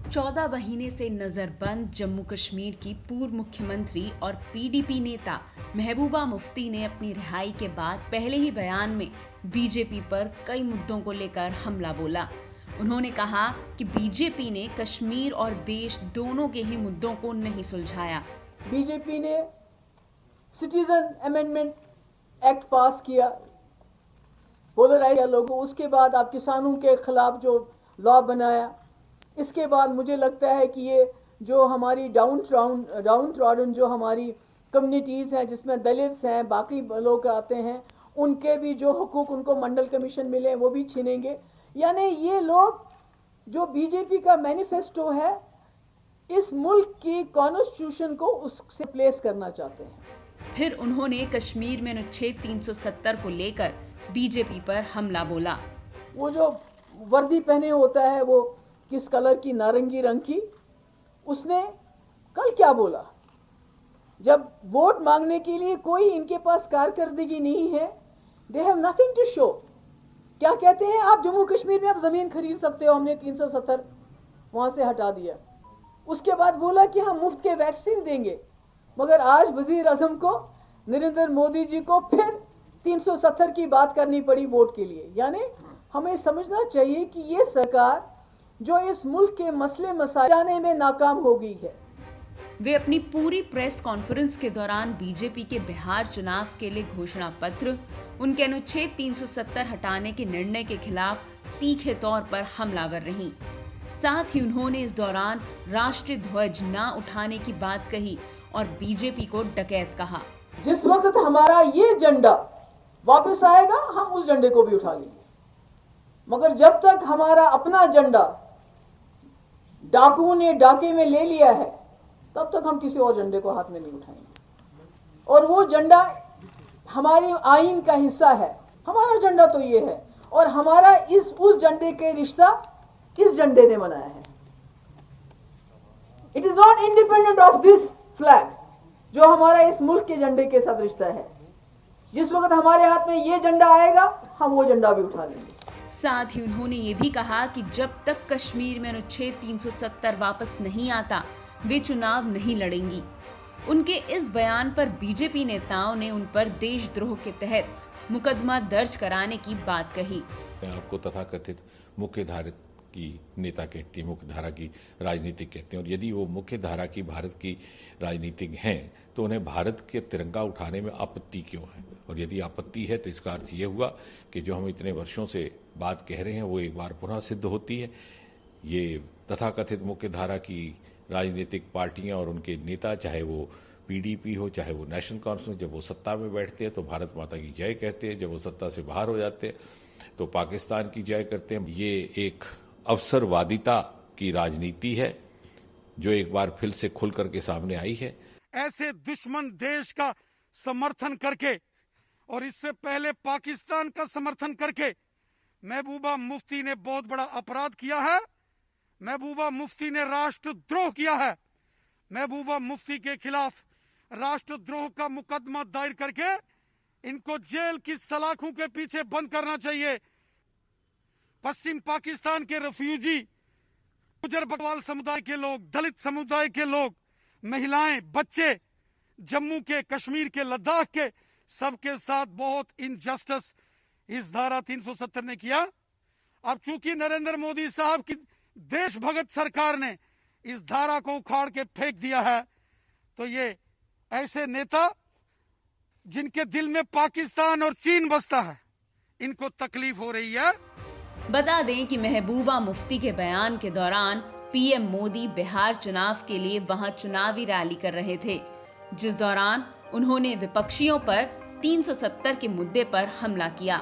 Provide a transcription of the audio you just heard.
14 महीने से नजरबंद जम्मू कश्मीर की पूर्व मुख्यमंत्री और पीडीपी नेता महबूबा मुफ्ती ने अपनी रिहाई के बाद पहले ही बयान में बीजेपी पर कई मुद्दों को लेकर हमला बोला। उन्होंने कहा कि बीजेपी ने कश्मीर और देश दोनों के ही मुद्दों को नहीं सुलझाया। बीजेपी ने सिटीजन अमेंडमेंट एक्ट पास किया, पोलराइज लोगों, उसके बाद आप किसानों के खिलाफ जो लॉ बनाया, इसके बाद मुझे लगता है कि ये जो हमारी डाउन ट्रॉडन जो हमारी कम्युनिटीज़ हैं, जिसमें दलित्स हैं, बाकी लोग आते हैं, उनके भी जो हुकूक उनको मंडल कमीशन मिले वो भी छीनेंगे। यानी ये लोग जो बीजेपी का मैनिफेस्टो है, इस मुल्क की कॉन्स्टिट्यूशन को उससे प्लेस करना चाहते हैं। फिर उन्होंने कश्मीर में अनुच्छेद 370 को लेकर बीजेपी पर हमला बोला। वो जो वर्दी पहने होता है वो किस कलर की, नारंगी रंग की, उसने कल क्या बोला? जब वोट मांगने के लिए कोई इनके पास कारकर्दगी नहीं है, they have nothing to show. क्या कहते हैं, आप जम्मू कश्मीर में आप जमीन खरीद सकते हो, हमने 370 वहां से हटा दिया। उसके बाद बोला कि हम मुफ्त के वैक्सीन देंगे, मगर आज वजीर आजम को, नरेंद्र मोदी जी को फिर 370 की बात करनी पड़ी वोट के लिए। यानी हमें समझना चाहिए कि ये सरकार जो इस मुल्क के मसले मसाइल में नाकाम हो गई है। वे अपनी पूरी प्रेस कॉन्फ्रेंस के दौरान बीजेपी के बिहार चुनाव के लिए घोषणा पत्र, उनके अनुच्छेद 370 हटाने के निर्णय के खिलाफ तीखे तौर पर हमलावर रहीं। साथ ही उन्होंने इस दौरान राष्ट्रीय ध्वज न उठाने की बात कही और बीजेपी को डकैत कहा। जिस वक्त हमारा ये झंडा वापस आएगा, हम उस झंडे को भी उठा लेंगे, मगर जब तक हमारा अपना झंडा डाकुओं ने डाके में ले लिया है, तब तक हम किसी और झंडे को हाथ में नहीं उठाएंगे। और वो झंडा हमारे आईन का हिस्सा है। हमारा झंडा तो ये है, और हमारा उस झंडे के रिश्ता इस झंडे ने बनाया है। It is not independent of this flag, जो हमारा इस मुल्क के झंडे के साथ रिश्ता है। जिस वक्त हमारे हाथ में ये झंडा आएगा, हम वो झंडा भी उठा लेंगे। साथ ही उन्होंने ये भी कहा कि जब तक कश्मीर में अनुच्छेद 370 वापस नहीं आता, वे चुनाव नहीं लड़ेंगी। उनके इस बयान पर बीजेपी नेताओं ने उन पर देशद्रोह के तहत मुकदमा दर्ज कराने की बात कही। आपको तथाकथित मुख्य धारा की नेता कहती है, मुख्य धारा की राजनीतिक कहते हैं, और यदि वो मुख्य धारा की भारत की राजनीतिक हैं तो उन्हें भारत के तिरंगा उठाने में आपत्ति क्यों है? और यदि आपत्ति है तो इसका अर्थ ये हुआ कि जो हम इतने वर्षों से बात कह रहे हैं वो एक बार पुनः सिद्ध होती है। ये तथाकथित मुख्य धारा की राजनीतिक पार्टियां और उनके नेता, चाहे वो पीडीपी हो, चाहे वो नेशनल कॉन्फ्रेंस, जब वो सत्ता में बैठते हैं तो भारत माता की जय कहते हैं, जब वो सत्ता से बाहर हो जाते हैं तो पाकिस्तान की जय करते हैं। ये एक अवसरवादिता की राजनीति है जो एक बार फिर से खुल करके सामने आई है। ऐसे दुश्मन देश का समर्थन करके और इससे पहले पाकिस्तान का समर्थन करके महबूबा मुफ्ती ने बहुत बड़ा अपराध किया है। महबूबा मुफ्ती ने राष्ट्रद्रोह किया है। महबूबा मुफ्ती के खिलाफ राष्ट्रद्रोह का मुकदमा दायर करके इनको जेल की सलाखों के पीछे बंद करना चाहिए। पश्चिम पाकिस्तान के रेफ्यूजी, गुजर बकवाल समुदाय के लोग, दलित समुदाय के लोग, महिलाएं, बच्चे, जम्मू के, कश्मीर के, लद्दाख के, सबके साथ बहुत इनजस्टिस इस धारा 370 ने किया। अब चूंकि नरेंद्र मोदी साहब की देशभगत सरकार ने इस धारा को उखाड़ के फेंक दिया है, तो ये ऐसे नेता जिनके दिल में पाकिस्तान और चीन बसता है, इनको तकलीफ हो रही है। बता दें कि महबूबा मुफ्ती के बयान के दौरान पीएम मोदी बिहार चुनाव के लिए वहां चुनावी रैली कर रहे थे, जिस दौरान उन्होंने विपक्षियों पर 370 के मुद्दे पर हमला किया।